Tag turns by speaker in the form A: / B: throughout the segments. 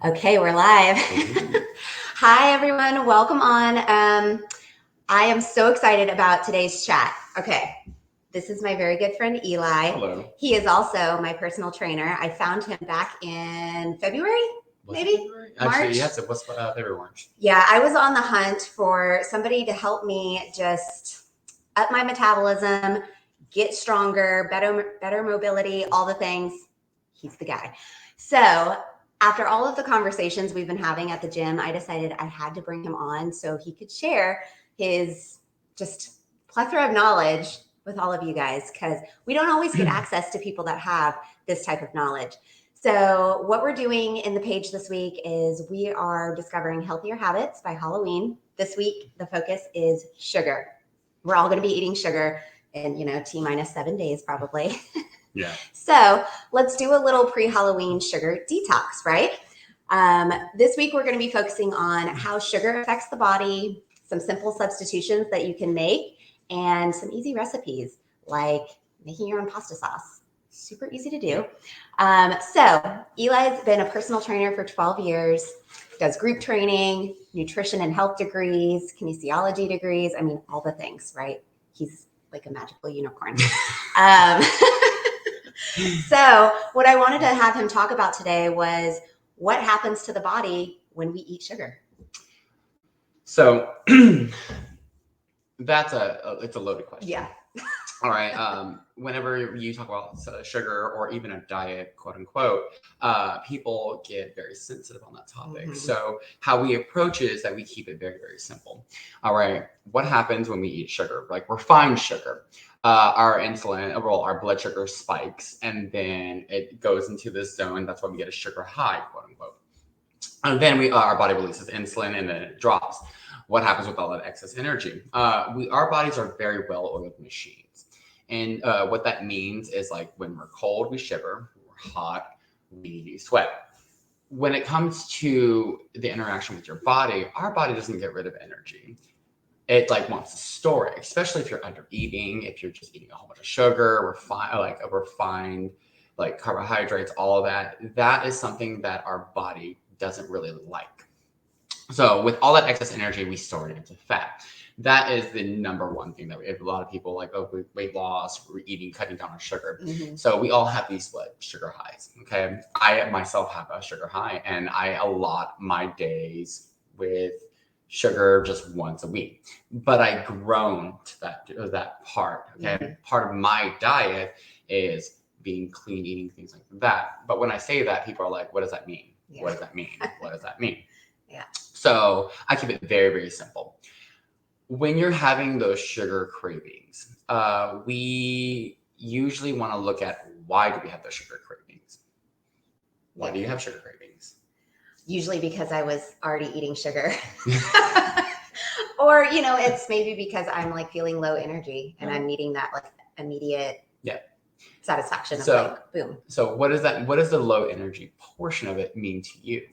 A: Okay, we're live. Hi, everyone. Welcome on. I am so excited about today's chat. Okay, this is my very good friend, Eli.
B: Hello.
A: He is also my personal trainer. I found him back in February, maybe?
B: February?
A: March?
B: Actually, yes, it was February, March.
A: Yeah, I was on the hunt for somebody to help me just up my metabolism, get stronger, better mobility, all the things. He's the guy. So after all of the conversations we've been having at the gym, I decided I had to bring him on so he could share his just plethora of knowledge with all of you guys, because we don't always get access to people that have this type of knowledge. So what we're doing in the page this week is we are discovering healthier habits by Halloween. This week, the focus is sugar. We're all going to be eating sugar in, T-minus 7 days probably.
B: Yeah.
A: So let's do a little pre-Halloween sugar detox, right? This week, we're going to be focusing on how sugar affects the body, some simple substitutions that you can make, and some easy recipes like making your own pasta sauce. Super easy to do. So Eli's been a personal trainer for 12 years, does group training, nutrition and health degrees, kinesiology degrees. I mean, all the things, right? He's like a magical unicorn. So what I wanted to have him talk about today was what happens to the body when we eat sugar.
B: So it's a loaded question.
A: Yeah.
B: All right. Whenever you talk about sugar or even a diet, quote unquote, people get very sensitive on that topic.
A: Mm-hmm.
B: So how we approach it is that we keep it very, very simple. All right. What happens when we eat sugar? Like refined sugar. Our insulin, our blood sugar spikes, and then it goes into this zone. That's why we get a sugar high, quote unquote. And then our body releases insulin, and then it drops. What happens with all that excess energy? Our bodies are very well-oiled machines. And what that means is like when we're cold, we shiver. When we're hot, we sweat. When it comes to the interaction with your body, our body doesn't get rid of energy. It like wants to store it, especially if you're under eating, if you're just eating a whole bunch of sugar, refined like carbohydrates, all of that. That is something that our body doesn't really like. So with all that excess energy, we store it into fat. That is the number one thing that a lot of people like, weight loss, we're cutting down on sugar.
A: Mm-hmm.
B: So we all have these sugar highs. Okay. I myself have a sugar high, and I allot my days with sugar just once a week. But I grown to that part. Okay.
A: Mm-hmm.
B: Part of my diet is being clean, eating things like that. But when I say that, people are like, what does that mean? Yeah. What does that mean? What does that mean?
A: Yeah.
B: So I keep it very, very simple. When you're having those sugar cravings, we usually want to look at why do we have those sugar cravings? Why do you have sugar cravings?
A: Usually because I was already eating sugar. Or, it's maybe because I'm like feeling low energy and I'm needing that like immediate satisfaction of like, boom.
B: So what does the low energy portion of it mean to you?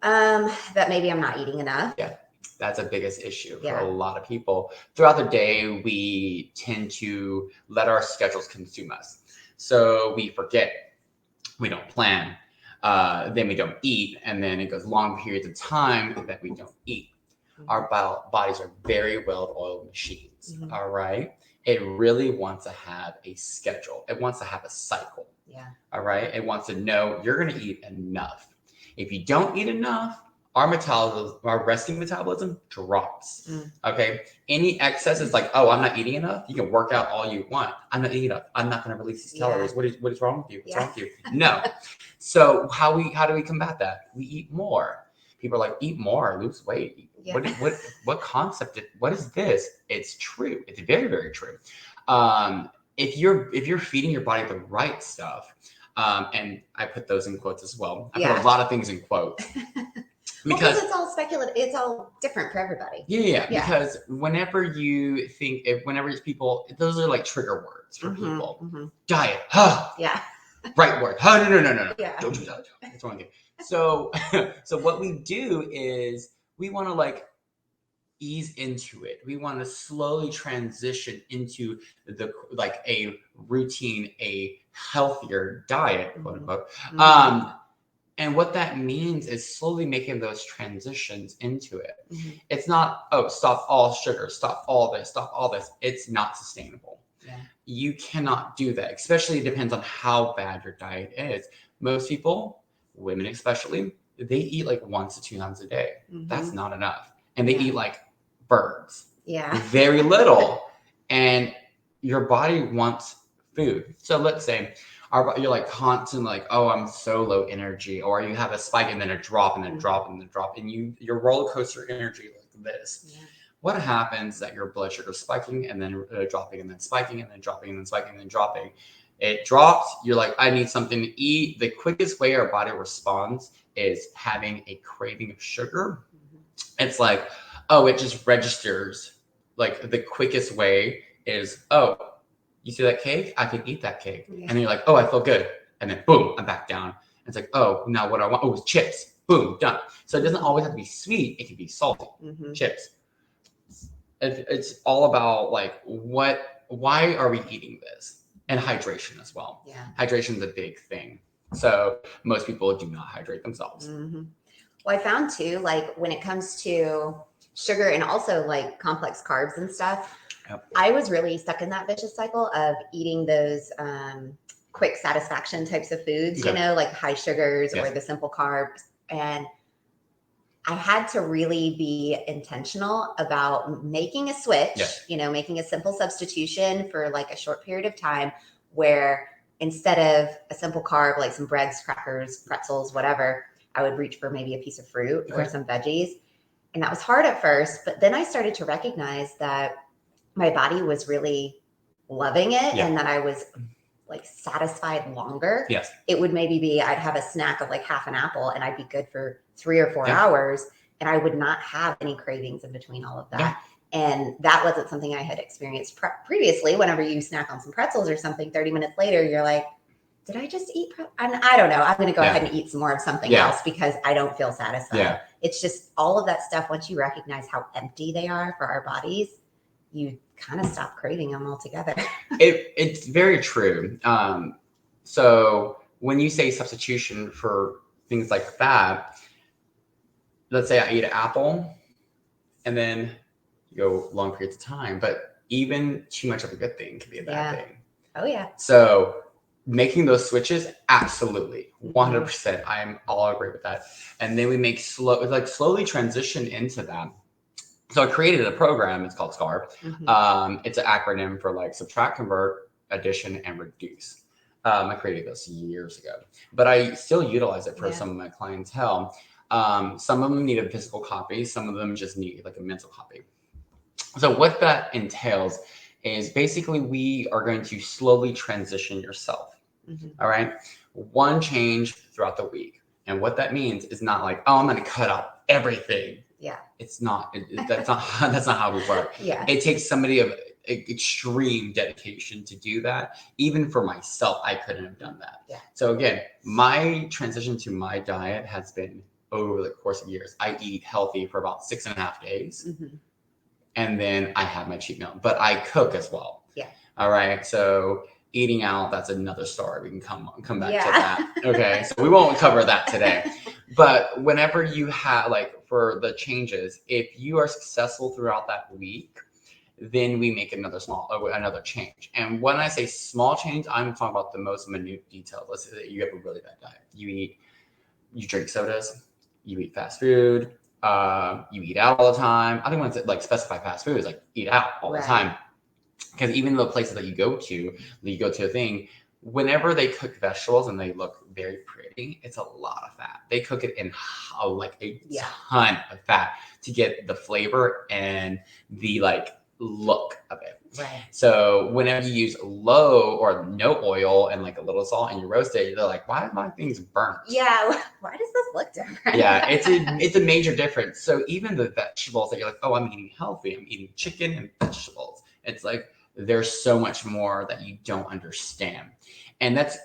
A: That maybe I'm not eating enough.
B: Yeah. That's a biggest issue for a lot of people. Throughout the day, we tend to let our schedules consume us. So we forget, we don't plan, then we don't eat, and then it goes long periods of time that we don't eat. Mm-hmm. Our bodies are very well-oiled machines, mm-hmm. All right? It really wants to have a schedule. It wants to have a cycle.
A: Yeah.
B: All right? It wants to know you're going to eat enough. If you don't eat enough, our resting metabolism drops. Okay. Any excess is like, oh, I'm not eating enough. You can work out all you want. I'm not eating enough. I'm not going to release these calories. What is wrong with you? What's wrong with you? No. So how do we combat that? We eat more. People are like, eat more, lose weight. Yeah. What concept? What is this? It's true. It's very, very true. If you're feeding your body the right stuff, and I put those in quotes as well. I put a lot of things in quotes.
A: Because it's all speculative. It's all different for everybody.
B: Yeah. Because whenever it's people, those are like trigger words for people. Mm-hmm. Diet. Huh.
A: Yeah.
B: Right word. Huh. No.
A: Yeah.
B: Don't do that. That's wrong. So what we do is we want to like ease into it. We want to slowly transition into a routine, a healthier diet, quote unquote. Mm-hmm. And what that means is slowly making those transitions into it.
A: Mm-hmm.
B: It's not, oh, stop all sugar, stop all this, stop all this. It's not sustainable.
A: Yeah.
B: You cannot do that, especially it depends on how bad your diet is. Most people, women especially, they eat like 1 to 2 times a day.
A: Mm-hmm.
B: That's not enough. And they
A: Yeah.
B: eat like birds.
A: Yeah.
B: Very little. And your body wants food. So let's say you're like constantly like, oh, I'm so low energy, or you have a spike and then a drop and then
A: Mm-hmm.
B: drop and then drop, and your roller coaster energy like this.
A: Yeah.
B: What happens that your blood sugar is spiking and then dropping and then spiking and then dropping and then spiking and then dropping? It drops. You're like, I need something to eat. The quickest way our body responds is having a craving of sugar. Mm-hmm. It's like, oh, it just registers. Like the quickest way is, oh, you see that cake? I can eat that cake. Yeah. And then you're like, oh, I feel good. And then boom, I'm back down. It's like, oh, now what do I want? Oh, it's chips. Boom, done. So it doesn't always have to be sweet. It can be salty. Mm-hmm. Chips. It's all about like why are we eating this? And hydration as well. Yeah. Hydration is a big thing. So most people do not hydrate themselves.
A: Mm-hmm. Well, I found too, like when it comes to sugar and also like complex carbs and stuff, yep. I was really stuck in that vicious cycle of eating those quick satisfaction types of foods, you know, like high sugars or the simple carbs. And I had to really be intentional about making a switch, you know, making a simple substitution for like a short period of time where instead of a simple carb, like some breads, crackers, pretzels, whatever, I would reach for maybe a piece of fruit or some veggies. And that was hard at first, but then I started to recognize that my body was really loving it and that I was like satisfied longer.
B: Yes.
A: It would maybe be, I'd have a snack of like half an apple and I'd be good for 3 or 4 hours and I would not have any cravings in between all of that. Yeah. And that wasn't something I had experienced previously. Whenever you snack on some pretzels or something, 30 minutes later, you're like, did I just eat? And I don't know. I'm going to go ahead and eat some more of something else because I don't feel satisfied. Yeah. It's just all of that stuff. Once you recognize how empty they are for our bodies, you kind of stop craving them altogether.
B: It's very true. So when you say substitution for things like that, let's say I eat an apple and then you go long periods of time, but even too much of a good thing can be a bad thing.
A: Oh yeah.
B: So making those switches, absolutely, 100%. I'm all agree with that. And then we make slowly transition into that. So I created a program. It's called SCAR. Mm-hmm. It's an acronym for like subtract, convert, addition, and reduce. I created this years ago, but I still utilize it for some of my clientele. Some of them need a physical copy. Some of them just need like a mental copy. So what that entails is basically we are going to slowly transition yourself. Mm-hmm. All right. One change throughout the week. And what that means is not like, oh, I'm going to cut out everything.
A: Yeah.
B: It's not, that's not how we work.
A: Yeah.
B: It takes somebody of extreme dedication to do that. Even for myself, I couldn't have done that.
A: Yeah.
B: So again, my transition to my diet has been over the course of years. I eat healthy for about 6.5 days. Mm-hmm. And then I have my cheat meal, but I cook as well.
A: Yeah.
B: All right. So eating out, that's another story. We can come back to that. Okay. So we won't cover that today. But whenever you have like for the changes, if you are successful throughout that week, then we make another change. And when I say small change, I'm talking about the most minute details. Let's say that you have a really bad diet. You drink sodas, you eat fast food, you eat out all the time. I don't want to like specify fast food. It's like eat out all the time. Because even the places that you go to a thing, whenever they cook vegetables and they look very pretty, it's a lot of fat. They cook it in like a ton of fat to get the flavor and the like look of it.
A: Right.
B: So whenever you use low or no oil and like a little salt and you roast it, they're like, why are my things burnt?
A: Yeah. Why does this look different?
B: Yeah, it's a major difference. So even the vegetables that you're like, oh, I'm eating healthy. I'm eating chicken and vegetables. It's like there's so much more that you don't understand. And that's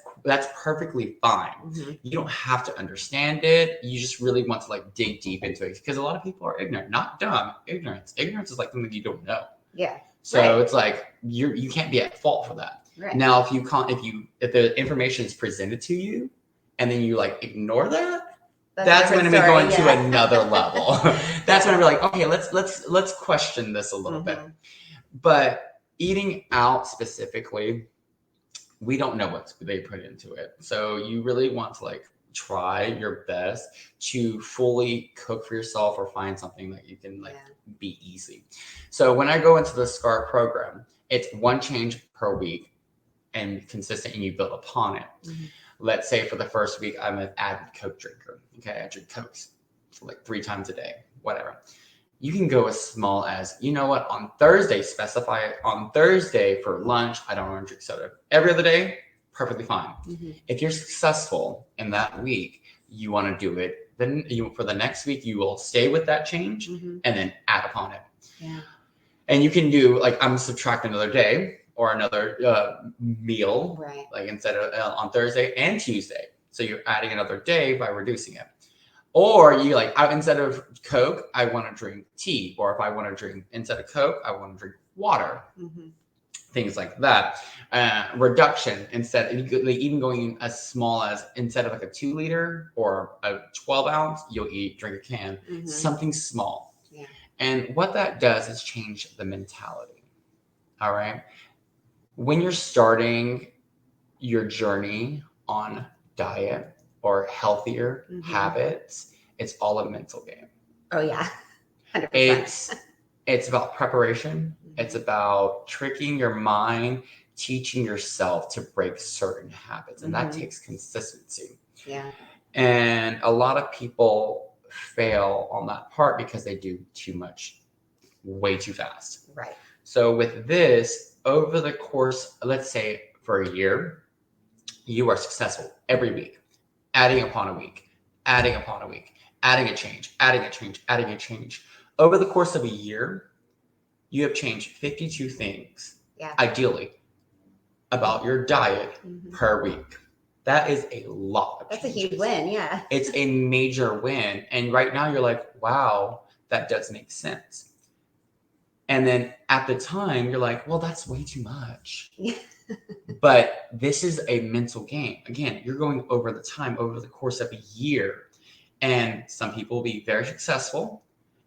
B: perfectly fine. Mm-hmm. You don't have to understand it. You just really want to like dig deep into it because a lot of people are ignorant, not dumb. Ignorance is like something you don't know.
A: Yeah.
B: So it's like you can't be at fault for that.
A: Right.
B: Now, if the information is presented to you and then you like ignore that,
A: That's
B: that's
A: a
B: when
A: different
B: we go
A: story,
B: into another level. That's when we're like, okay, let's question this a little bit. But eating out specifically, we don't know what they put into it. So you really want to like try your best to fully cook for yourself or find something that you can like be easy. So when I go into the SCAR program, it's one change per week and consistent, and you build upon it. Let's say for the first week, I'm an avid Coke drinker. Okay, I drink Cokes for like 3 times a day, whatever. You can go as small as, you know what, on Thursday, specify it on Thursday for lunch, I don't want to drink soda. Every other day, perfectly fine. If you're successful in that week, you want to do it. Then for the next week, you will stay with that change and then add upon it. And you can do like, I'm subtracting another day or another meal, like instead of on Thursday and Tuesday. So you're adding another day by reducing it. Or you like, instead of Coke, I want to drink tea. Or if I want to drink, instead of Coke, I want to drink water. Things like that. Reduction, instead, even going as small as, instead of like a 2-liter or a 12 ounce, you'll drink a can. Something small. And what that does is change the mentality. All right. When you're starting your journey on diet or healthier habits, it's all a mental game.
A: Oh yeah, 100%.
B: It's about preparation. It's about tricking your mind, teaching yourself to break certain habits, and that takes consistency. And a lot of people fail on that part because they do too much, way too fast. So with this, over the course, let's say for a year, you are successful every week, adding upon a week, adding upon a week, adding a change, adding a change, adding a change. Over the course of a year, you have changed 52 things, ideally, about your diet per week. That is a lot of changes.
A: That's a huge win,
B: It's a major win. And right now you're like, wow, that does make sense. And then at the time, you're like, well, that's way too much. But this is a mental game. Again, you're going over the time, over the course of a year. And some people will be very successful,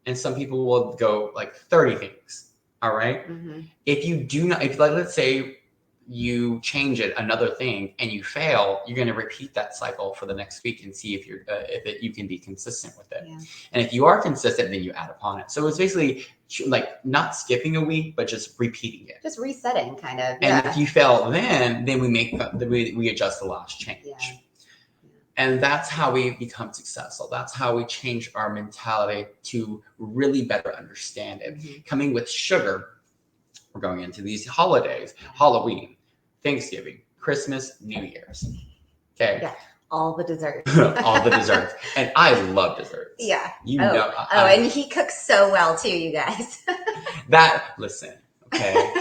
B: and some people will go like 30 things. All right. If you do not, if like, let's say you change it, another thing, and you fail, you're going to repeat that cycle for the next week and see if you're, you can be consistent with it. And if you are consistent, then you add upon it. So it's basically like not skipping a week, but just repeating it.
A: Just resetting kind of.
B: And if you fail, then we adjust the last change. And that's how we become successful. That's how we change our mentality to really better understand it. Coming with sugar, we're going into these holidays, Halloween, Thanksgiving, Christmas, New Year's. Okay.
A: Yeah. All the desserts.
B: All the desserts. And I love desserts.
A: Yeah.
B: You know.
A: And he cooks so well too, you guys.
B: Listen, okay.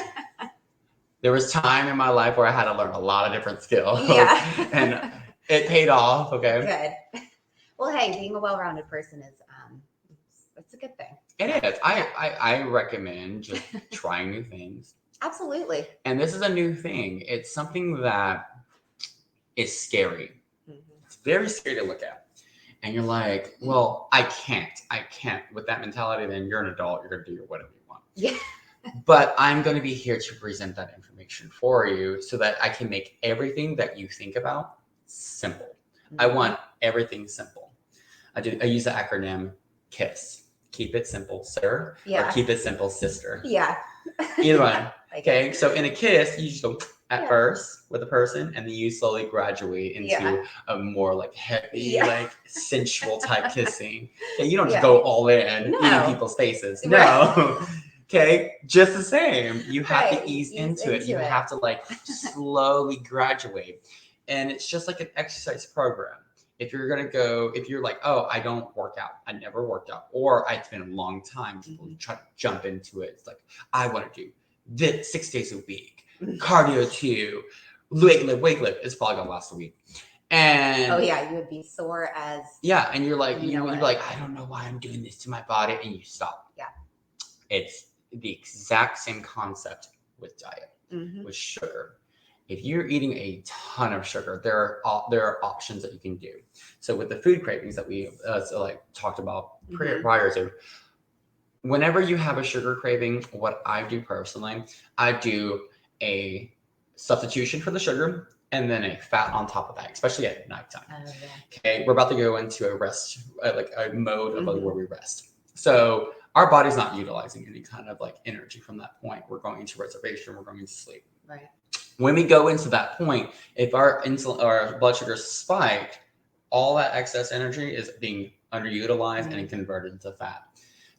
B: There was time in my life where I had to learn a lot of different skills. And it paid off. Okay.
A: Good. Well, hey, being a well-rounded person is, it's a good thing.
B: It is. I recommend just trying new things.
A: Absolutely.
B: And this is a new thing. It's something that is scary. It's very scary to look at. And you're like, well, I can't. With that mentality, then you're an adult. You're going to do whatever you want.
A: Yeah.
B: But I'm going to be here to present that information for you so that I can make everything that you think about simple. I want everything simple. I use the acronym KISS. Keep it simple, sir. Or keep it simple, sister. Either one. Okay. So in a KISS, you just go at first with a person, and then you slowly graduate into a more like heavy, like sensual type kissing. Okay, you don't just go all in eating people's faces. No. Okay. Just the same. You have to ease into it. You have to like slowly graduate. And it's just like an exercise program. If you're going to go, if you're like, oh, I don't work out. I never worked out. Or it's been a long time. People try to jump into it. It's like, I want to do this 6 days a week. Cardio too. Weight lift. It's probably going to last a week. And
A: you would be sore as.
B: Yeah. And you're like, you're like, I don't know why I'm doing this to my body. And you stop. It's the exact same concept with diet, with sugar. If you're eating a ton of sugar, there are options that you can do. So with the food cravings that we talked about prior to, whenever you have a sugar craving, what I do personally, I do a substitution for the sugar and then a fat on top of that, especially at nighttime. Okay, we're about to go into a rest, like a mode of where we rest. So our body's not utilizing any kind of like energy from that point. We're going into reservation. We're going to sleep.
A: Right.
B: When we go into that point, if our insulin or our blood sugar spiked, all that excess energy is being underutilized and converted into fat.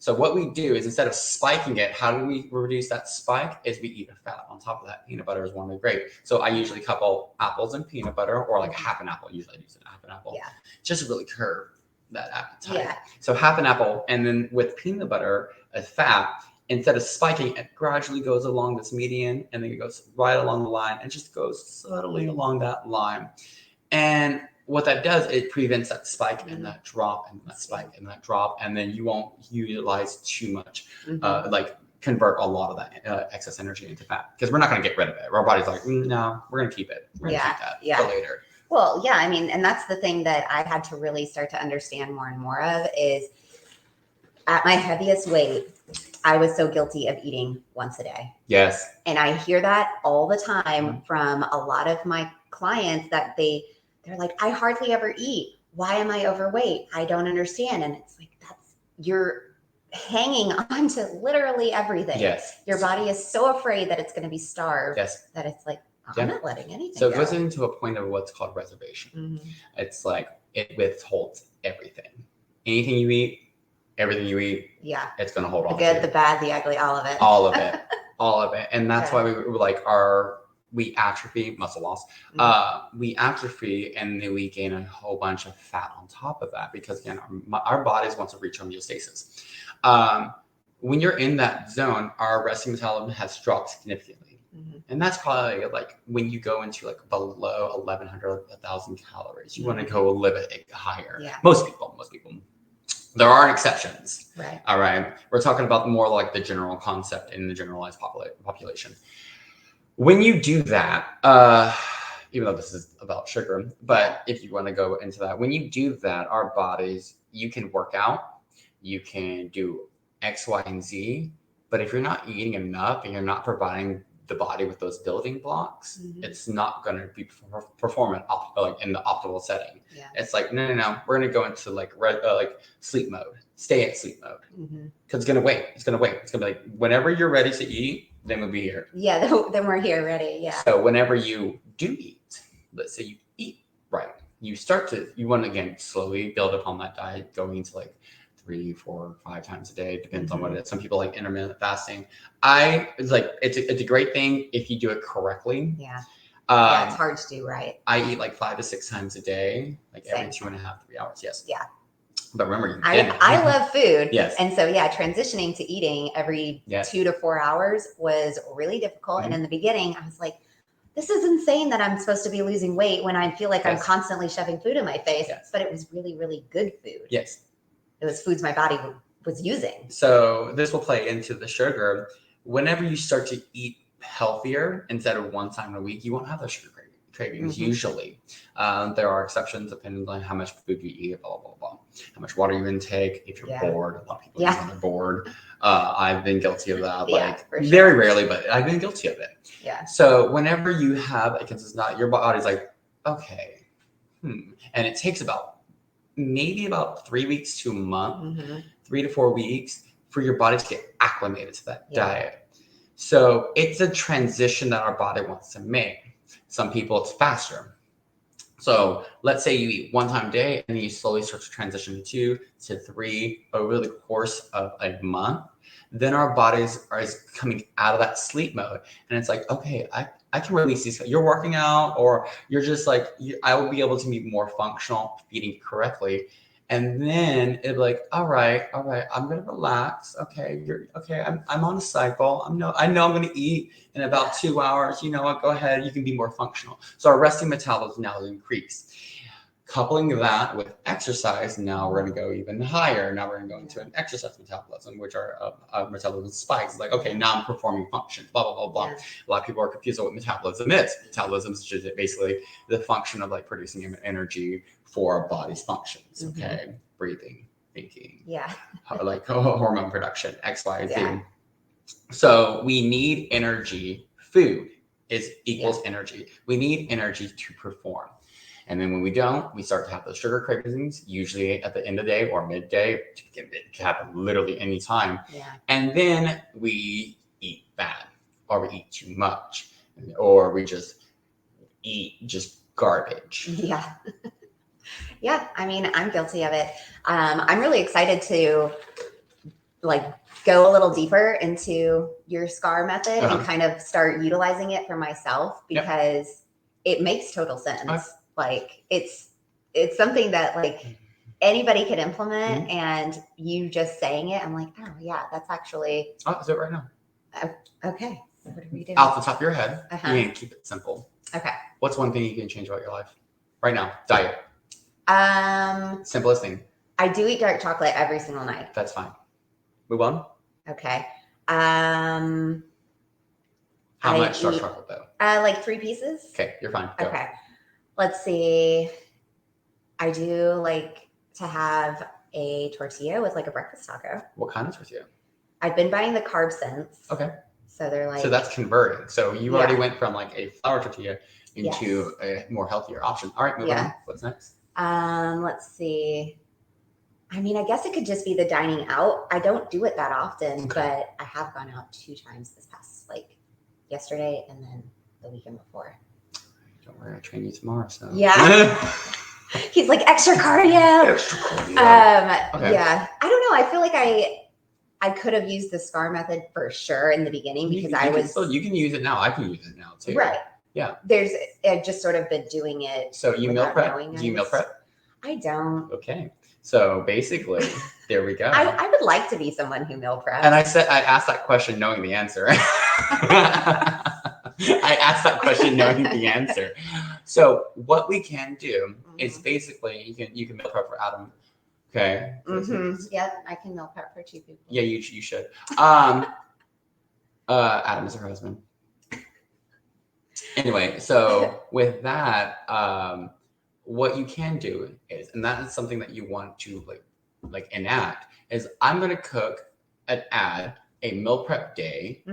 B: So what we do is instead of spiking it, how do we reduce that spike? Is we eat a fat on top of that. Peanut butter is one of the great. So I usually couple apples and peanut butter, or like half an apple. Usually I use half an apple.
A: Yeah.
B: Just to really curb that appetite.
A: Yeah.
B: So half an apple, and then with peanut butter, a fat, instead of spiking, it gradually goes along this median, and then it goes right along the line, and just goes subtly along that line. And what that does, it prevents that spike and that drop and that spike and that drop, and then you won't utilize too much, convert a lot of that excess energy into fat, because we're not going to get rid of it. Our body's like, no, we're going to keep it. We're going to keep that for later.
A: Well, yeah, I mean, and that's the thing that I had to really start to understand more and more of is at my heaviest weight, I was so guilty of eating once a day.
B: Yes.
A: And I hear that all the time from a lot of my clients that they're like, I hardly ever eat. Why am I overweight? I don't understand. And it's like, you're hanging on to literally everything.
B: Yes.
A: Your body is so afraid that it's going to be starved that it's like, I'm not letting anything
B: So it
A: go.
B: goes into a point of what's called reservation. It's like it withholds everything. Anything you eat, everything you eat, it's going to hold on.
A: The good, the bad, the ugly, all of it.
B: All of it. All of it. And that's why we were like we atrophy, muscle loss. We atrophy, and then we gain a whole bunch of fat on top of that, because again, our bodies want to reach homeostasis. When you're in that zone, our resting metabolism has dropped significantly. And that's probably like when you go into like below 1,100, 1,000 calories, you want to go a little bit higher. Most people. There are exceptions.
A: Right.
B: All right. We're talking about more like the general concept in the generalized population. When you do that, even though this is about sugar, but if you want to go into that, when you do that, our bodies, you can work out, you can do X, Y, and Z, but if you're not eating enough and you're not providing the body with those building blocks, it's not going to be performing like in the optimal setting. It's like, no, we're going to go into like sleep mode, stay at sleep mode, because it's going to wait. It's going to be like, whenever you're ready to eat, then we'll be here.
A: Yeah, then we're here ready. Yeah.
B: So whenever you do eat, let's say you eat right, you want to again slowly build upon that diet, going into like 3, 4, 5 times a day, depends on what it is. Some people like intermittent fasting. It's a great thing if you do it correctly.
A: Yeah. It's hard to do right.
B: I eat like 5 to 6 times a day, like every 2.5, 3 hours. Yes.
A: Yeah.
B: But remember,
A: I love food.
B: Yes.
A: And so, transitioning to eating every 2 to 4 hours was really difficult. And in the beginning, I was like, this is insane that I'm supposed to be losing weight when I feel like I'm constantly shoving food in my face. But it was really, really good food.
B: Yes.
A: It was foods my body was using. So
B: this will play into the sugar. Whenever you start to eat healthier instead of one time a week, you won't have those sugar cravings usually. There are exceptions depending on how much food you eat, blah, blah, blah. How much water you intake, if you're bored. A lot of people are bored. I've been guilty of that. Very rarely, but I've been guilty of it.
A: Yeah.
B: So whenever you have a consistent, your body's like, okay. And it takes maybe about 3 weeks to a month, 3 to 4 weeks for your body to get acclimated to that diet. So it's a transition that our body wants to make. Some people, it's faster. So let's say you eat one time a day and then you slowly start to transition to 2 to 3 over the course of a month. Then our bodies are coming out of that sleep mode. And it's like, okay, I can release these. You're working out, or you're just like, I will be able to be more functional eating correctly. And then it'll be like, all right, I'm going to relax. Okay. I'm on a cycle. I know I'm going to eat in about 2 hours. You know what? Go ahead. You can be more functional. So our resting metabolism now has increased. Coupling that with exercise, now we're going to go even higher. Now we're going to go into an exercise metabolism, which are metabolism spikes. Like, okay, now I'm performing functions, blah, blah, blah, blah.
A: Yeah.
B: A lot of people are confused on what metabolism is. Metabolism is just basically the function of like producing energy for our body's functions, okay? Breathing, thinking, like hormone production, X, Y, Z.
A: Yeah.
B: So we need energy. Food equals energy. We need energy to perform. And then when we don't, we start to have those sugar cravings, usually at the end of the day or midday. It can happen literally any time.
A: Yeah.
B: And then we eat bad, or we eat too much, or we just eat just garbage.
A: Yeah. Yeah. I mean, I'm guilty of it. I'm really excited to like go a little deeper into your SCAR method and kind of start utilizing it for myself, because it makes total sense. Like it's something that like anybody could implement, and you just saying it, I'm like, oh yeah, that's actually.
B: I'll do it right now.
A: Okay. What are we doing?
B: Off the top of your head, you can keep it simple.
A: Okay.
B: What's one thing you can change about your life right now? Diet. Simplest thing.
A: I do eat dark chocolate every single night.
B: That's fine. Move on.
A: Okay.
B: How much dark chocolate though?
A: Like 3 pieces.
B: Okay, you're fine. Go.
A: Okay. Let's see. I do like to have a tortilla with like a breakfast taco.
B: What kind of tortilla?
A: I've been buying the carb since.
B: Okay.
A: So they're like.
B: So that's converting. So you already went from like a flour tortilla into a more healthier option. All right, move on. What's next?
A: Let's see. I mean, I guess it could just be the dining out. I don't do it that often, but I have gone out 2 times this past, like yesterday and then the weekend before.
B: Don't worry, I train you tomorrow. So
A: He's like extra cardio.
B: Extra cardio.
A: Yeah. I don't know. I feel like I could have used the SCAR method for sure in the beginning, because
B: you can use it now. I can use it now too.
A: Right.
B: Yeah.
A: I've just sort of been doing it.
B: So you meal prep? Do you meal prep?
A: I don't.
B: Okay. So basically, there we go.
A: I would like to be someone who meal preps.
B: And I asked that question knowing the answer. I asked that question knowing the answer. So what we can do is basically you can meal prep for Adam. Okay.
A: Yeah, I can meal prep for 2 people.
B: Yeah, you should. Adam is her husband. Anyway, so with that, what you can do is, and that is something that you want to like enact, is I'm going to cook and add a meal prep day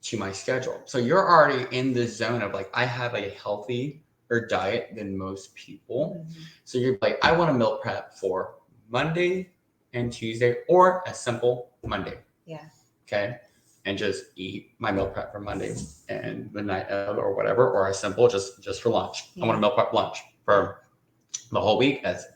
B: to my schedule. So you're already in the zone of like, I have a healthier diet than most people. So you're like, I want to meal prep for Monday and Tuesday, or a simple Monday.
A: Yeah.
B: Okay. And just eat my meal prep for Monday and the night of or whatever, or a simple just for lunch. I want to meal prep lunch for the whole week, as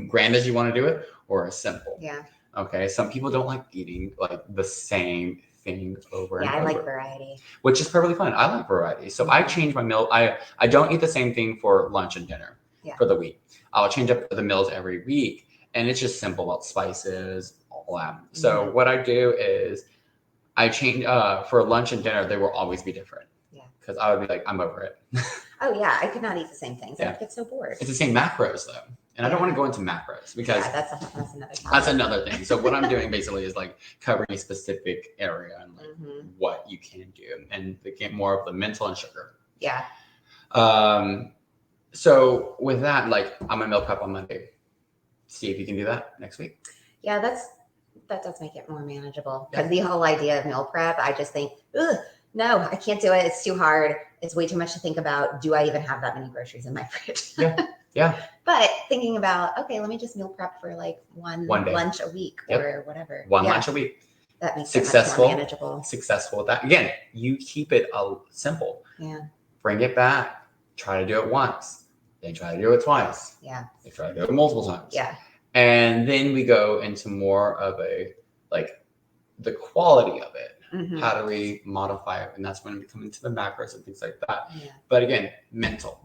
B: grand as you want to do it, or a simple.
A: Yeah.
B: Okay. Some people don't like eating like the same thing over and over.
A: Yeah, I like variety.
B: Which is perfectly fine. I like variety. So I change my meal. I don't eat the same thing for lunch and dinner for the week. I'll change up the meals every week. And it's just simple about spices, all that. So what I do is I change for lunch and dinner, they will always be different. Yeah. Because I would be like, I'm over it.
A: Oh yeah, I could not eat the same things. I would get so bored.
B: It's the same macros though. And I don't want to go into macros because
A: that's another topic.
B: That's another thing. So what I'm doing basically is like covering a specific area and like what you can do, and get more of the mental and sugar.
A: Yeah.
B: So with that, like I'm gonna meal prep on Monday. See if you can do that next week.
A: Yeah, that does make it more manageable, because the whole idea of meal prep, I just think, no, I can't do it. It's too hard. It's way too much to think about. Do I even have that many groceries in my fridge?
B: Yeah.
A: But thinking about, okay, let me just meal prep for like one day. Lunch a week or whatever.
B: One lunch a week.
A: That makes
B: it much more
A: manageable.
B: Successful with that. Again, you keep it simple.
A: Yeah.
B: Bring it back. Try to do it once. Then try to do it twice.
A: Yeah.
B: Then try to do it multiple times.
A: Yeah.
B: And then we go into more of the quality of it. How do we modify it? And that's when we come into the macros and things like that. Yeah. But again, mental.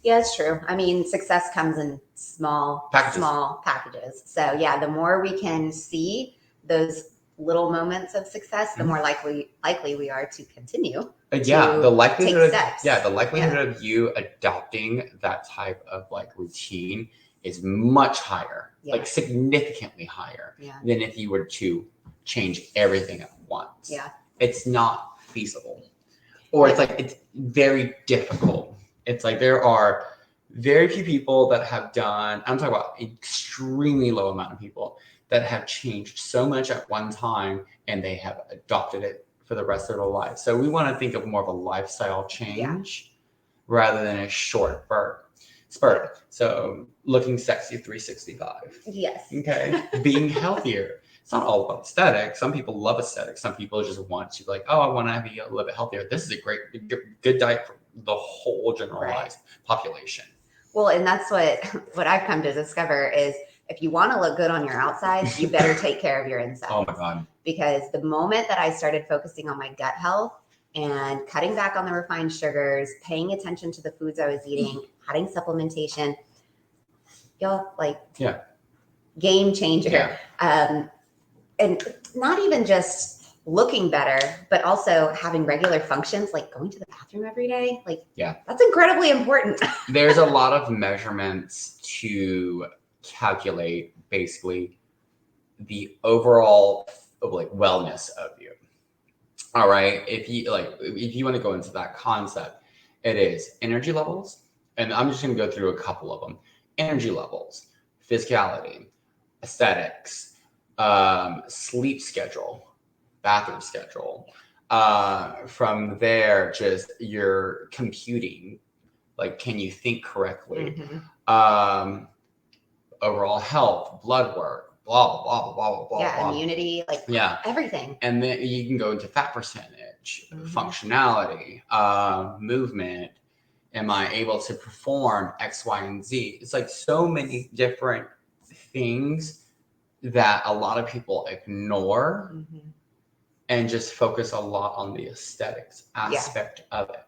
A: Yeah, it's true. I mean, success comes in small packages. So yeah, the more we can see those little moments of success, the more likely we are to continue.
B: The likelihood
A: take steps.
B: of you adopting that type of like routine is much higher, like significantly higher than if you were to change everything at once.
A: Yeah.
B: It's not feasible. Or it's like it's very difficult. It's like there are very few people that have done, I'm talking about extremely low amount of people that have changed so much at one time and they have adopted it for the rest of their life. So we want to think of more of a lifestyle change rather than a short spurt. So looking sexy 365.
A: Yes.
B: Okay. Being healthier. It's not all about aesthetics. Some people love aesthetics. Some people just want to like, oh, I want to be a little bit healthier. This is a great, good diet for the whole generalized population.
A: Well, and that's what I've come to discover is if you want to look good on your outside, you better take care of your inside.
B: Oh my God.
A: Because the moment that I started focusing on my gut health and cutting back on the refined sugars, paying attention to the foods I was eating, adding supplementation, game changer.
B: Yeah.
A: And not even just looking better, but also having regular functions like going to the bathroom every day. That's incredibly important.
B: There's a lot of measurements to calculate basically the overall wellness of you. All right. If you want to go into that concept, it is energy levels. And I'm just going to go through a couple of them. Energy levels, physicality, aesthetics, sleep schedule, bathroom schedule. From there, just your computing, like, can you think correctly? Overall health, blood work, blah, blah, blah, blah, blah,
A: yeah,
B: blah.
A: immunity, everything.
B: And then you can go into fat percentage, functionality, movement. Am I able to perform X, Y, and Z? It's like so many different things that a lot of people ignore and just focus a lot on the aesthetics aspect of it.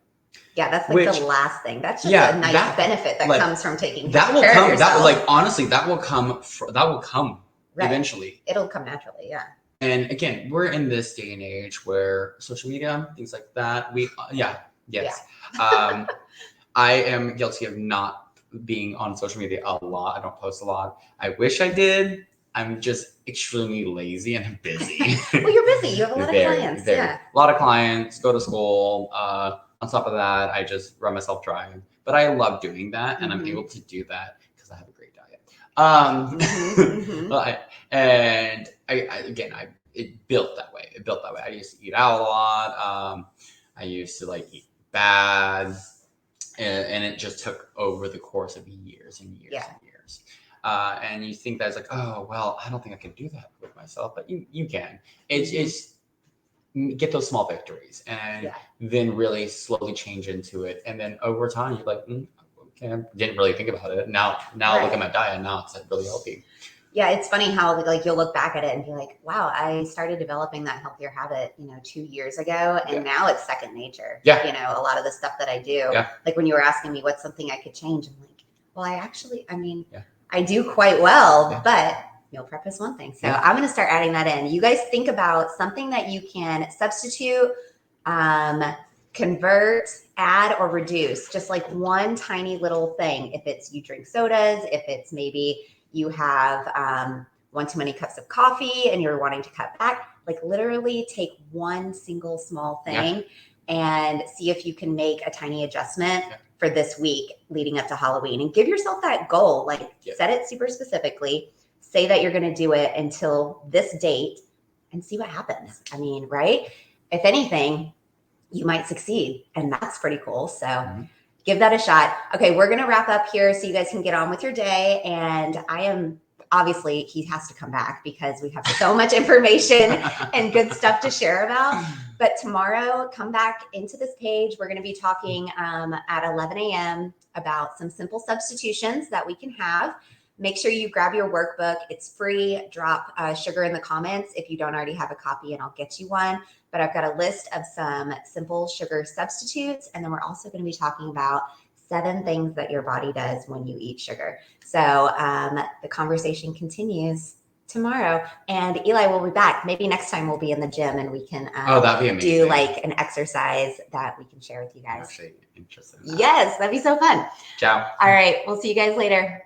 A: Yeah, that's the last thing. That's just a nice benefit that comes from taking care of yourself.
B: That will come eventually.
A: It'll come naturally, yeah.
B: And again, we're in this day and age where social media, things like that, I am guilty of not being on social media a lot. I don't post a lot. I wish I did. I'm just extremely lazy and busy.
A: Well, you're busy. You have a lot of clients.
B: A lot of clients, go to school. On top of that, I just run myself dry. But I love doing that, and I'm able to do that because I have a great diet. It built that way. I used to eat out a lot. I used to eat bad, and it just took over the course of years and years and years. And you think that's oh, well, I don't think I can do that with myself, but you can. It's get those small victories and then really slowly change into it. And then over time, you're like, okay, I didn't really think about it. Now look at my diet. Now it's really healthy.
A: Yeah, it's funny how you'll look back at it and be like, wow, I started developing that healthier habit, 2 years ago. And now it's second nature.
B: Yeah.
A: A lot of the stuff that I do, like when you were asking me what's something I could change, I'm like, well, I do quite well, but meal prep is one thing. So I'm going to start adding that in. You guys think about something that you can substitute, convert, add, or reduce, just like one tiny little thing. If it's you drink sodas, if it's maybe you have one too many cups of coffee and you're wanting to cut back, literally take one single small thing and see if you can make a tiny adjustment for this week leading up to Halloween, and give yourself that goal. Set it super specifically. Say that you're going to do it until this date and see what happens. Right? If anything, you might succeed, and that's pretty cool. So give that a shot. Okay, we're going to wrap up here so you guys can get on with your day. And obviously he has to come back because we have so much information and good stuff to share about. But tomorrow, come back into this page. We're going to be talking at 11 a.m. about some simple substitutions that we can have. Make sure you grab your workbook. It's free. Drop sugar in the comments if you don't already have a copy, and I'll get you one. But I've got a list of some simple sugar substitutes. And then we're also going to be talking about 7 things that your body does when you eat sugar. So the conversation continues tomorrow. And Eli will be back. Maybe next time we'll be in the gym and we can
B: that'd be amazing.
A: do like an exercise that we can share with you
B: I'm
A: guys.
B: actually interested in that.
A: Yes, that'd be so fun.
B: Ciao.
A: All right. We'll see you guys later.